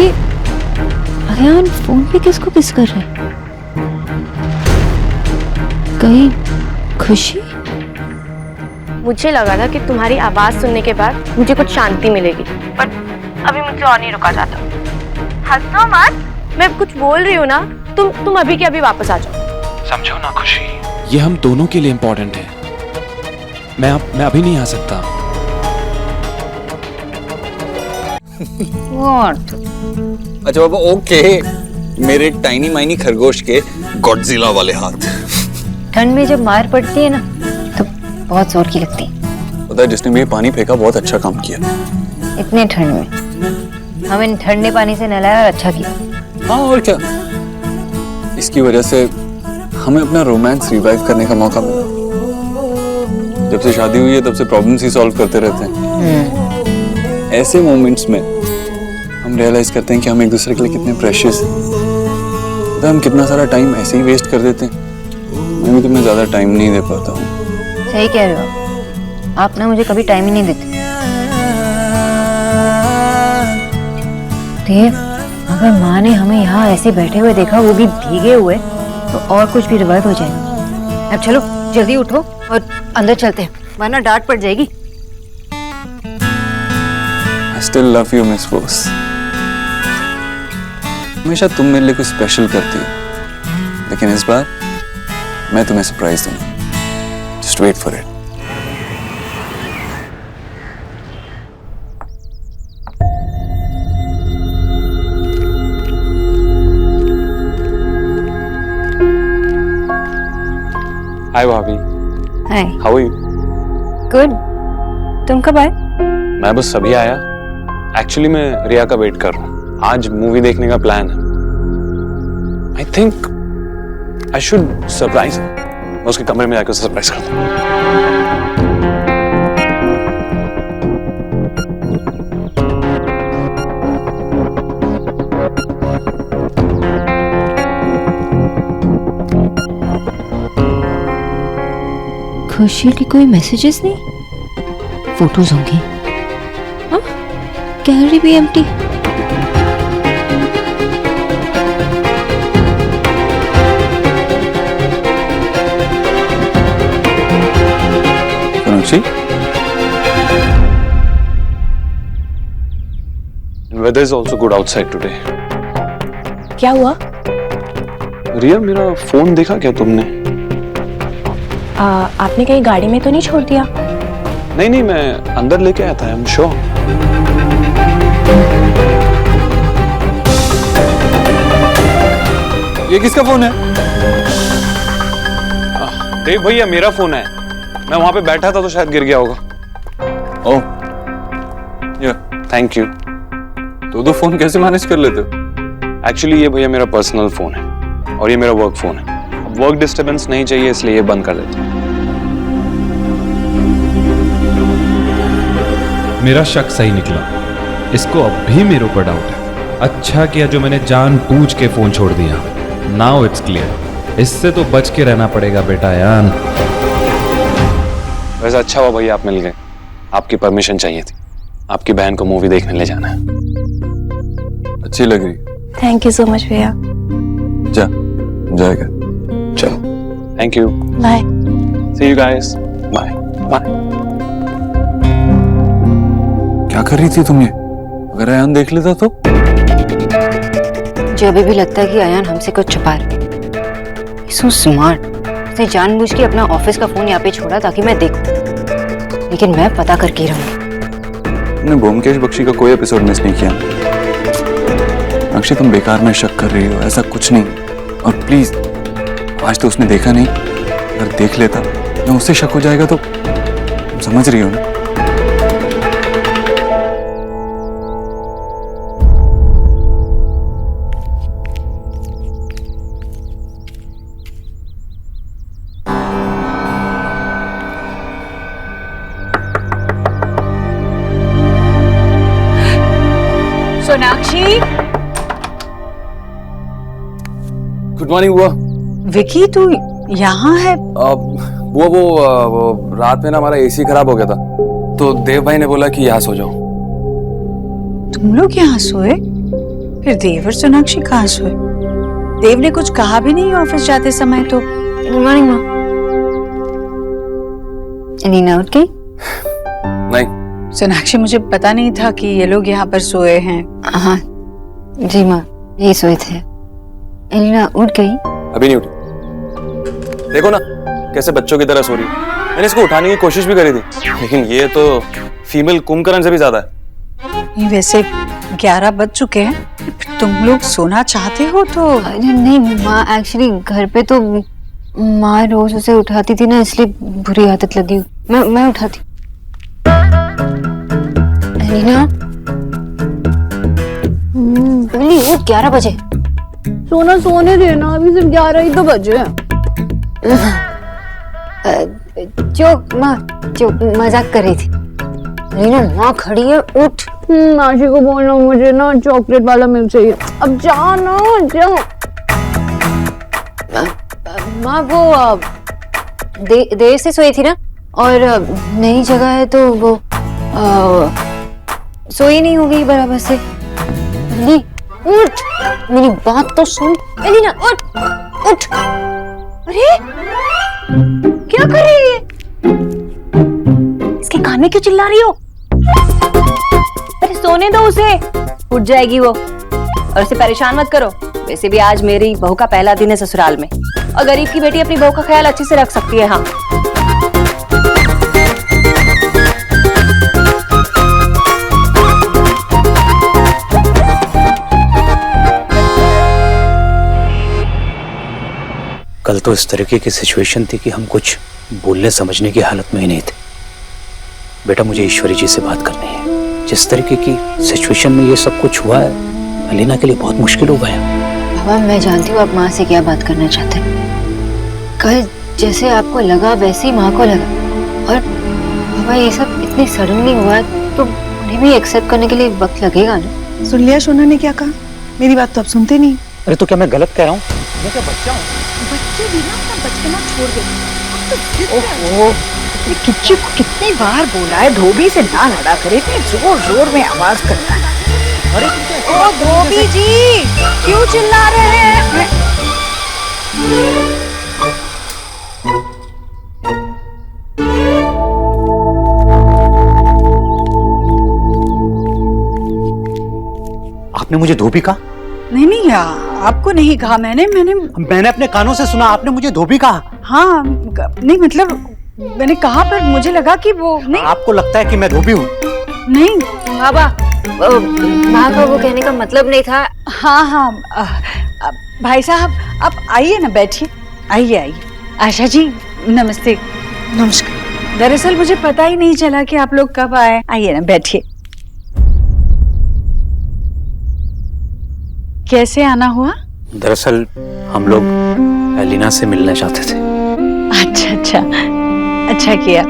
ये अयान फोन पे किसको किस कर रहा है? कहीं खुशी? मुझे लगा था कि तुम्हारी आवाज सुनने के बाद मुझे कुछ शांति मिलेगी, पर अभी मुझे और नहीं रुका जाता। हंसो मत, मैं कुछ बोल रही हूँ ना। तुम अभी के अभी वापस आ जाओ। समझो ना खुशी, ये हम दोनों के लिए इम्पोर्टेंट है। मैं अभी नहीं आ सकता। What? अच्छा बाबा, ओके। मेरे टाइनी माइनी खरगोश के गॉडजिला वाले हाथ। ठंड में जब मार पड़ती है ना तो बहुत जोर की लगती है। पता है, जिसने भी ये पानी फेंका बहुत अच्छा काम किया। इतने ठंड में हम इन ठंडे पानी से नहलाया और अच्छा किया। हाँ और क्या, इसकी वजह से हमें अपना रोमांस रिवाइव करने का मौका मिला। जब से शादी हुई है तब से प्रॉब्लम्स ही सॉल्व करते रहते हैं। ऐसे मोमेंट्स में हम रियलाइज करते हैं कि हम एक दूसरे के लिए कितने प्रेशियस हैं। तो हम कितना सारा टाइम ऐसे ही वेस्ट कर देते हैं। मैं भी तुम्हें ज्यादा टाइम नहीं दे पाता हूँ। सही कह रहे हो आप ना, मुझे कभी टाइम ही नहीं देते। देव, अगर माँ ने हमें यहाँ ऐसे बैठे हुए देखा, वो भी भीगे हुए, तो और कुछ भी रिवाइव हो जाएगा। अब चलो जल्दी उठो और अंदर चलते हैं, वरना डांट पड़ जाएगी। I still love you, Miss Rose. हमेशा तुम मेरे लिए कुछ स्पेशल करती हो, लेकिन इस बार मैं तुम्हें सरप्राइज दूंगा। Just wait for it. Hi bhabhi. Hi. How are you? Good. तुम कब आए? मैं बस अभी आया। एक्चुअली मैं रिया का वेट कर रहा हूँ। आज मूवी देखने का प्लान है। I think I should surprise. मैं उसके कमरे में जाकर सरप्राइज करता हूँ। खुशी की कोई मैसेजेस नहीं, फोटोज होंगी। हाँ, गैलरी भी empty. Sonakshi, weather is also good outside today. क्या हुआ? रिया, मेरा फोन देखा क्या तुमने? आपने कहीं गाड़ी में तो नहीं छोड़ दिया? नहीं, मैं अंदर लेके आया था। I am sure. ये किसका फोन है? देव भैया, मेरा फोन है। मैं वहां पे बैठा था तो शायद गिर गया होगा। ओह, ये थैंक यू। दो फोन कैसे मैनेज कर लेते हो? एक्चुअली ये भैया मेरा पर्सनल फोन है और ये मेरा वर्क फोन है। वर्क डिस्टरबेंस नहीं चाहिए, इसलिए ये बंद कर देता हूँ। मेरा शक सही निकला। इसको अब भी मेरे ऊपर डाउट है। अच्छा किया जो मैंने जानबूझ के फोन छोड़ दिया। Now it's clear. इससे तो बच के रहना पड़ेगा बेटा यान। वैसे अच्छा हुआ भैया आप मिल गए। आपकी परमिशन चाहिए थी। आपकी बहन को मूवी देखने ले जाना है। अच्छी लग रही। थैंक यू सो मच भैया। जा, जाएगा। चलो, thank you. Bye. See you guys. Bye bye. क्या कर रही थी तुम ये? अगर अयान देख लेता तो? मुझे अभी भी लगता है कि अयान हमसे कुछ छुपा रहा है। So smart. उसने जानबूझ के अपना ऑफिस का फोन यहाँ पे छोड़ा ताकि मैं देखूं, लेकिन मैं पता करके रहूंगी। तुमने ब्योमकेश बख्शी का कोई एपिसोड मिस नहीं किया। अक्षय, तुम बेकार में शक कर रही हो, ऐसा कुछ नहीं। और प्लीज, आज तो उसने देखा नहीं। अगर देख लेता या उससे शक हो जाएगा तो तुम समझ रही हो ना? सोनाक्षी। गुड मॉर्निंग बुआ। विकी, तू यहाँ है? बुआ वो रात में ना हमारा एसी खराब हो गया था, तो देव भाई ने बोला कि यहाँ सो जाओ। तुम लोग यहाँ सोए? फिर देव और सोनाक्षी कहाँ सोए? देव ने कुछ कहा भी नहीं ऑफिस जाते समय तो। गुड मॉर्निंग माँ। एलिना उठ गई? नहीं। सोनाक्षी मुझे पता नहीं था कि ये लोग यहाँ पर सोए हैं। हाँ जी माँ, यही सोए थे। एलिना उठ गई? अभी नहीं उठी। देखो ना कैसे बच्चों की तरह सो रही है। मैंने इसको उठाने की कोशिश भी करी थी, लेकिन ये तो फीमेल कुंभकर्ण से भी ज्यादा है। नहीं, वैसे 11 बज चुके हैं। तुम लोग सोना चाहते हो तो? अरे नहीं माँ, एक्चुअली घर पे तो माँ रोज उसे उठाती थी ना, इसलिए बुरी आदत लगी। मैं उठाती। एलिना बोली उठ, 11 बजे। सोना सोने देना, अभी सिर्फ 11 ही तो बजे हैं। जो माँ जो मजाक कर रही थी। एलिना माँ खड़ी है, उठ। माशी को बोलना मुझे ना चॉकलेट वाला मिल्क चाहिए। अब जाओ ना, जाओ। माँ वो देर से सोई थी ना, और नई जगह है तो वो सोई नहीं होगी बराबर से। एली उठ, मेरी बात तो सुन। एलिना उठ उठ। अरे क्या कर रही है? इसके कान में क्यों चिल्ला रही हो? अरे सोने दो उसे, उठ जाएगी वो। और उसे परेशान मत करो। वैसे भी आज मेरी बहू का पहला दिन है ससुराल में, और गरीब की बेटी अपनी बहू का ख्याल अच्छे से रख सकती है। हाँ कल तो इस तरीके की सिचुएशन थी कि हम कुछ बोलने समझने की हालत में ही नहीं थे। बेटा मुझे ईश्वरी जी से बात करनी है। जिस तरीके की सिचुएशन में ये सब कुछ हुआ है, अलीना के लिए बहुत मुश्किल हो गया। बाबा मैं जानती हूँ आप माँ से क्या बात करना चाहते हैं। कल जैसे आपको लगा वैसे ही माँ को लगा, और बाबा ये सब इतनी सडनली हुआ है तो उन्हें भी एक्सेप्ट करने के लिए वक्त लगेगा ना। सुन लिया सोना ने क्या कहा? मेरी बात तो आप सुनते नहीं। अरे तो क्या मैं गलत कह रहा हूँ? मैं क्या बच्चा हूँ? बच्चे भी ना अपना बचपना छोड़ देते। ओहो, किच्चू को कितनी बार बोला है धोबी से ना लड़ा करे, जोर जोर में आवाज करता है। अरे ओ धोबी जी क्यों चिल्ला रहे हैं? आपने मुझे धोबी कहा? नहीं नहीं, आपको नहीं कहा मैंने अपने कानों से सुना, आपने मुझे धोबी कहा। हाँ नहीं मतलब मैंने कहा, पर मुझे लगा कि वो नहीं। आपको लगता है कि मैं धोबी हूँ? नहीं बाबा माँ का वो कहने का मतलब नहीं था। हाँ हाँ भाई साहब आप आइए ना, बैठिए। आइए आइए। आशा जी नमस्ते। नमस्कार। दरअसल मुझे पता ही नहीं चला कि आप लोग कब आए। आइए ना बैठिए। कैसे आना हुआ? दरअसल हम लोग अलीना से मिलना चाहते थे। अच्छा अच्छा किया।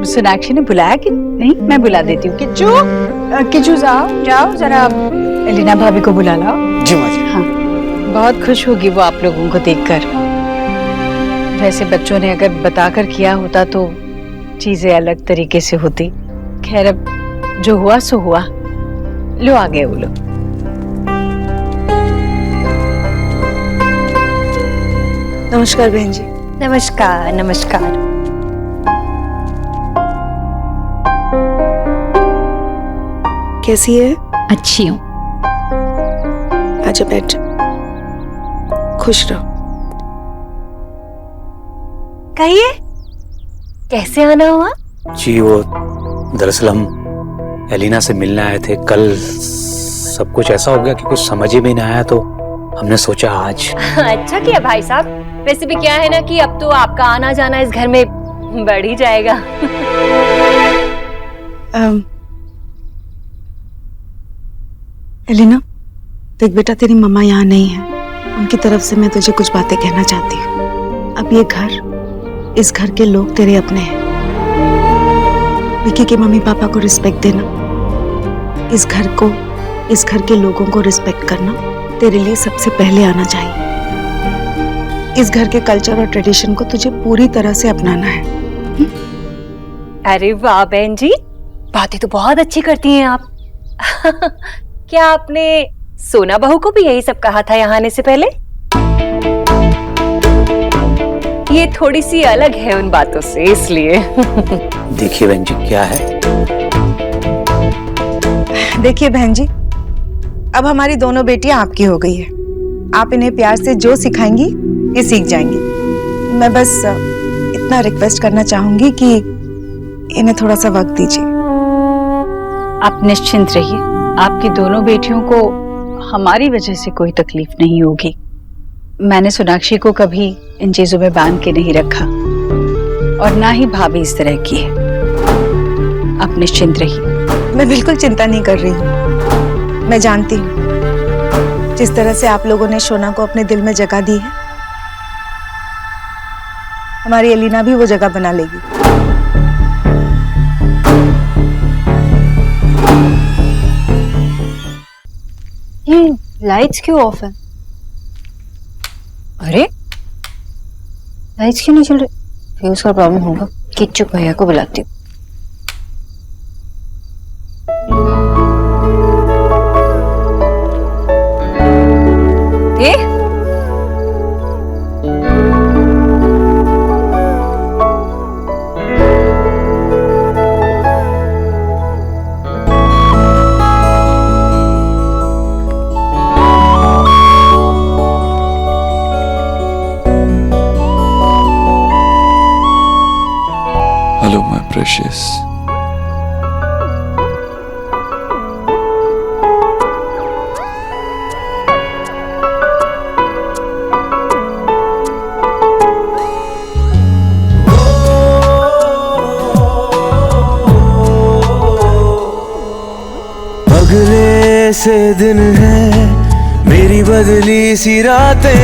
सोनाक्षी ने बुलाया कि नहीं? मैं बुला देती हूँ। किच्चू जाओ जरा एलिना भाभी को बुला लाओ। जी माँ जी। हाँ बहुत खुश होगी वो आप लोगों को देखकर। वैसे बच्चों ने अगर बताकर किया होता तो चीजें अलग तरीके से होती। खैर अब जो हुआ सो हुआ। लो आ गए वो लोग। नमस्कार बहन जी। नमस्कार नमस्कार। कैसी है? अच्छी हूँ। आजा बैठ, खुश रहो। कहिए कैसे आना हुआ? जी वो दरअसल हम एलिना से मिलने आए थे। कल सब कुछ ऐसा हो गया कि कुछ समझ ही में नहीं आया, तो हमने सोचा आज। अच्छा किया भाई साहब। वैसे भी क्या है ना कि अब तो आपका आना जाना इस घर में बढ़ ही जाएगा। एलिना देख बेटा, तेरी मम्मा यहाँ नहीं है। उनकी तरफ से मैं तुझे कुछ बातें कहना चाहती हूँ। अब ये घर, इस घर के लोग तेरे अपने हैं। विकी के मम्मी पापा को रिस्पेक्ट देना, इस घर के लोगों को रिस्पेक्ट करना तेरे लिए सबसे पहले आना चाहिए। इस घर के कल्चर और ट्रेडिशन को तुझे पूरी तरह से अपनाना है। अरे वाह बहन जी, बातें तो बहुत अच्छी करती हैं आप। क्या आपने सोना बहू को भी यही सब कहा था यहाँ आने से पहले। ये थोड़ी सी अलग है उन बातों से, इसलिए। देखिए बहन जी क्या है। देखिए बहन जी, अब हमारी दोनों बेटियां आपकी हो गई है। आप इन्हें प्यार से जो सिखाएंगी ये सीख जाएंगी। मैं बस इतना रिक्वेस्ट करना चाहूंगी कि इन्हें थोड़ा सा वक्त दीजिए। आप निश्चिंत रहिए, आपकी दोनों बेटियों को हमारी वजह से कोई तकलीफ नहीं होगी। मैंने सोनाक्षी को कभी इन चीजों में बांध के नहीं रखा और ना ही भाभी इस तरह की है। आप निश्चिंत रहिए। मैं बिल्कुल चिंता नहीं कर रही हूँ। मैं जानती हूँ जिस तरह से आप लोगों ने शोना को अपने दिल में जगह दी है, हमारी एलिना भी वो जगह बना लेगी। ये लाइट्स क्यों ऑफ है? अरे लाइट्स क्यों नहीं चल रही? फ्यूज का प्रॉब्लम होगा। किच्चू भैया को बुलाती हूँ। Hello my precious. अगले से दिन है मेरी बदली सी रातें,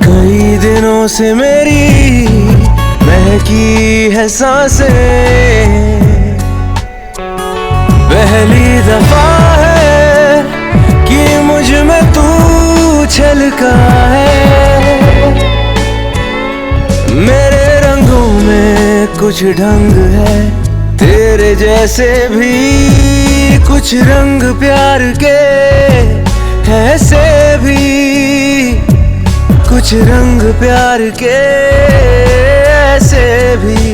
कई दिनों से मेरी महकी है सांसें। पहली दफा है कि मुझ में तू छलका है। मेरे रंगों में कुछ ढंग है, तेरे जैसे भी कुछ रंग प्यार के ऐसे भी, कुछ रंग प्यार के ऐसे भी।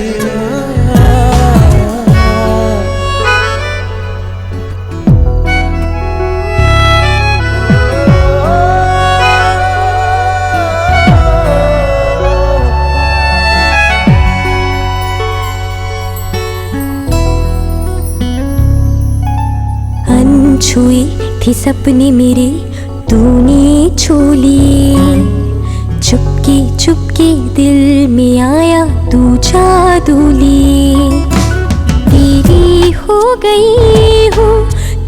अनछुई थी सपने मेरे, तूने छू ली। चुपके चुपके दिल में आया तू जादूली। तेरी हो गई हूँ,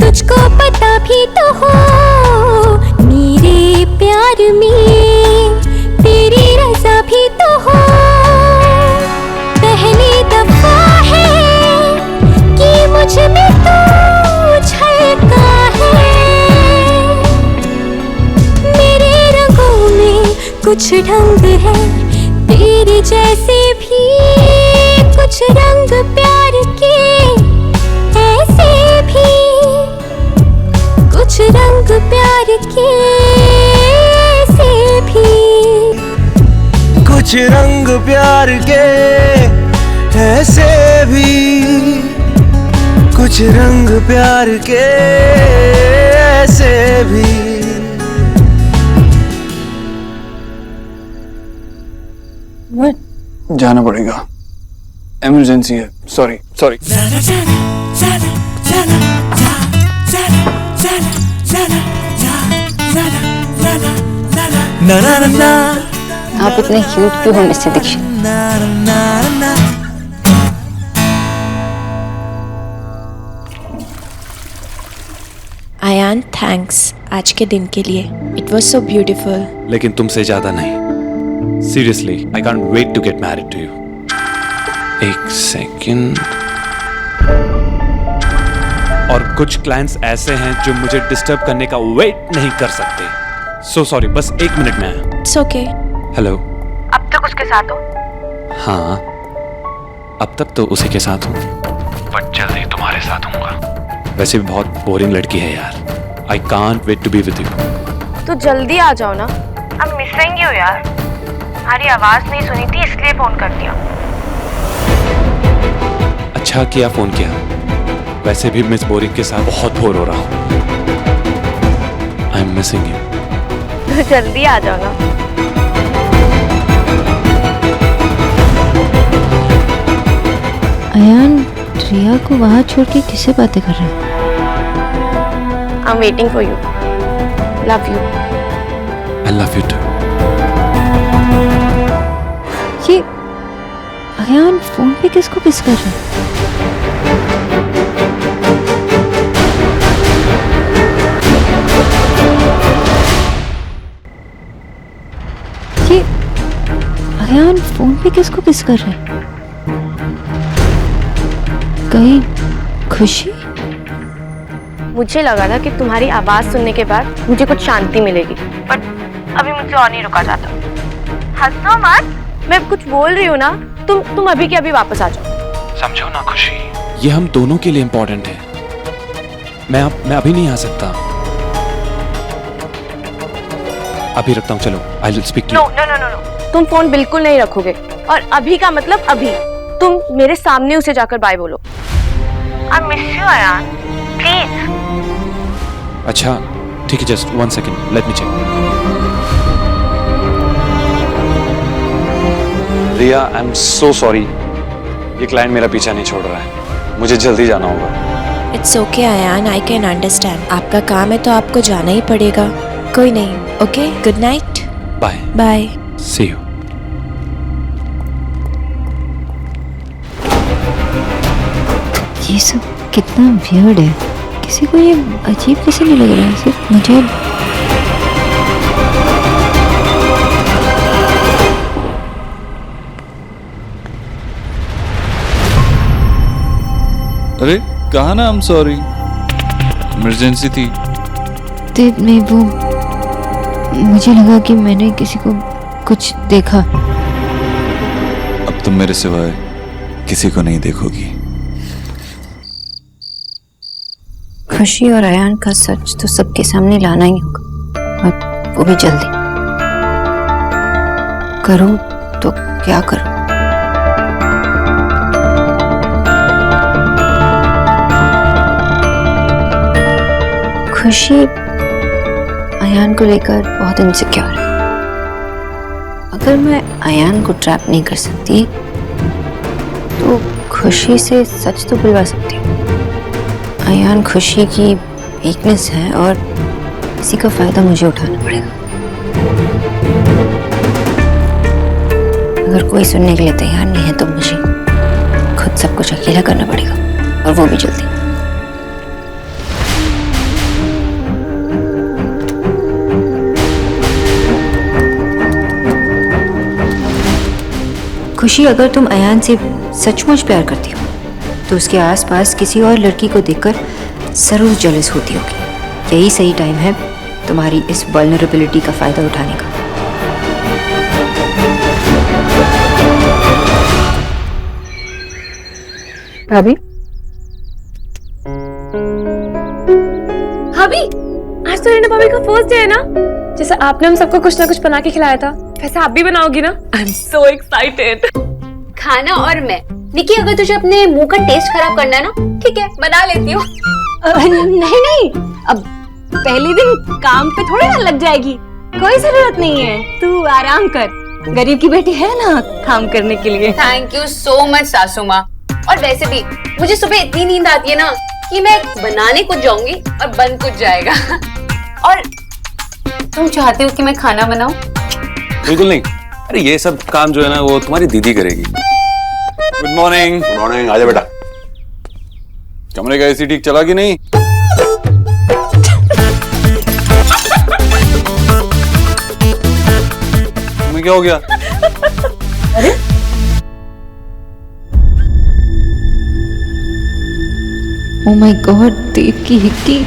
तुझको पता भी तो हो। मेरे प्यार में तेरी रज़ा भी तो हो। पहली दफा है कि मुझ में तू छलका है। मेरे रंगों में कुछ ढंग है, तेरे जैसे भी कुछ रंग प्यार के ऐसे भी, कुछ रंग प्यार के ऐसे भी, कुछ रंग प्यार के ऐसे भी, कुछ रंग प्यार के ऐसे भी। जाना पड़ेगा, इमरजेंसी है। Sorry sorry. आप इतने क्यूट क्यों हो मिस्टर दीक्षित? आयान थैंक्स आज के दिन के लिए। It was so beautiful. लेकिन तुमसे ज्यादा नहीं। Seriously I can't wait to get married to you. एक सेकंड। और कुछ क्लाइंट्स ऐसे हैं जो मुझे डिस्टर्ब करने का वेट नहीं कर सकते। सो सॉरी, बस 1 मिनट में आया। It's okay. हेलो। अब तक उसके साथ हो? हाँ, अब तक तो उसी के साथ हूँ, बट जल्दी तुम्हारे साथ हूँगा। वैसे भी बहुत बोरिंग लड़की है यार। I can't wait to be with you. तो जल्दी आ जाओ ना, अब मिसेंगे हो यार। तुम्हारी आवाज नहीं सुनी थी इसलिए फोन कर दिया। अच्छा किया फोन किया, वैसे भी मिस बोरिंग के साथ बहुत बोर हो रहा हूँ। I am missing you. तो जल्दी आ जाओ ना। अयान रिया को वहां छोड़ के किससे बातें कर रहा है? I am waiting for you. Love you. I love you too. ये अयान फोन पे किसको किस कर रहा है? ये अयान फोन पे किसको किस कर रहा है? कहीं खुशी? मुझे लगा था कि तुम्हारी आवाज सुनने के बाद मुझे कुछ शांति मिलेगी, बट अभी मुझे और नहीं रुका जाता। हंसो मत, मैं कुछ बोल रही हूँ ना। तुम अभी के अभी वापस आ जाओ। समझो ना खुशी, ये हम दोनों के लिए इम्पोर्टेंट है। मैं अभी नहीं आ सकता। अभी रखता हूँ, चलो I will speak to you. No, तुम फोन बिल्कुल नहीं रखोगे, और अभी का मतलब अभी। तुम मेरे सामने उसे जाकर बाय बोलो। I miss you Ayan, please. अच्छा ठीक है, just 1 second, let me check. Riya, I am so sorry. ये क्लाइंट मेरा पीछा नहीं छोड़ रहा है, मुझे जल्दी जाना होगा। It's okay Ayan, I can understand. आपका काम है तो आपको जाना ही पड़ेगा। कोई नहीं, okay, good night. Bye bye. See you. ये सब कितना वियर्ड है। किसी को ये अजीब कैसे नहीं लग रहा है? सिर्फ मुझे। अरे कहा ना, I'm sorry, इमरजेंसी थी। देव में वो मुझे लगा कि मैंने किसी को कुछ देखा। अब तुम मेरे सिवाय किसी को नहीं देखोगी। खुशी और अयान का सच तो सबके सामने लाना ही होगा, और वो भी जल्दी। करूं तो क्या करूं? खुशी अयान को लेकर बहुत इनसिक्योर है। अगर मैं अयान को ट्रैप नहीं कर सकती तो खुशी से सच तो बुलवा सकती हूँ। अयान खुशी की वीकनेस है और इसी का फायदा मुझे उठाना पड़ेगा। अगर कोई सुनने के लिए तैयार नहीं है तो मुझे खुद सब कुछ अकेला करना पड़ेगा, और वो भी जल्दी। खुशी, अगर तुम अयान से सचमुच प्यार करती हो तो उसके आसपास किसी और लड़की को देखकर जरूर जेलस होती होगी। यही सही टाइम है तुम्हारी इस वल्नरेबिलिटी का फायदा उठाने का। भाभी, भाभी, आज तो रीना भाभी का फर्स्ट डे है ना। जैसे आपने हम सबको कुछ ना कुछ बना के खिलाया था, वैसे आप भी बनाओगी ना? आई एम सो एक्साइटेड। खाना और मैं। निकी, अगर तुझे अपने मुंह का टेस्ट खराब करना है ना, ठीक है, बना लेती हूँ। नहीं, अब पहले दिन काम पे थोड़ी ना लग जाएगी। कोई जरूरत नहीं है, तू आराम कर। गरीब की बेटी है ना काम करने के लिए। थैंक यू सो मच सासू माँ। और वैसे भी मुझे सुबह इतनी नींद आती है ना कि मैं बनाने कुछ जाऊंगी और बन कुछ जाएगा। और तुम चाहती हो कि मैं खाना बनाऊं? बिल्कुल नहीं। अरे ये सब काम जो है ना वो तुम्हारी दीदी करेगी। Good morning. Good morning. आजा बेटा। कमरे का एसी ठीक चला कि नहीं? तुम्हें क्या हो गया? अरे ओ माय गॉड, देव की हिक्की।